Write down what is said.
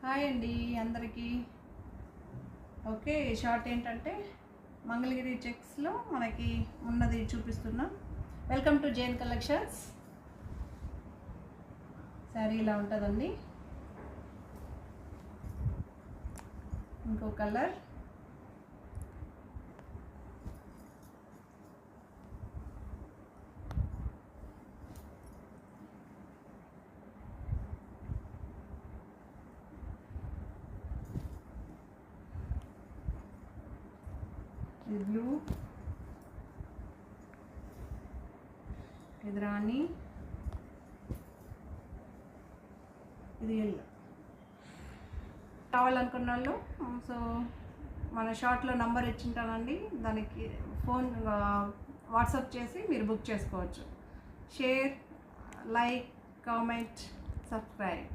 Hi అండి అందరికీ. Okay, short ఏంటంటే మంగళగిరి చెక్స్లో మనకి ఉన్నది చూపిస్తున్నాం. Welcome to Jain collections. Sari ఇలా ఉంటుందండి. ఇంకో కలర్, ఇది బ్లూ, ఇది రాణి, ఇది ఎల్లో. కావాలనుకున్న వాళ్ళు సో మన షార్ట్లో నంబర్ ఇచ్చింటానండి, దానికి ఫోన్ వాట్సాప్ చేసి మీరు బుక్ చేసుకోవచ్చు. Share, like, comment, subscribe.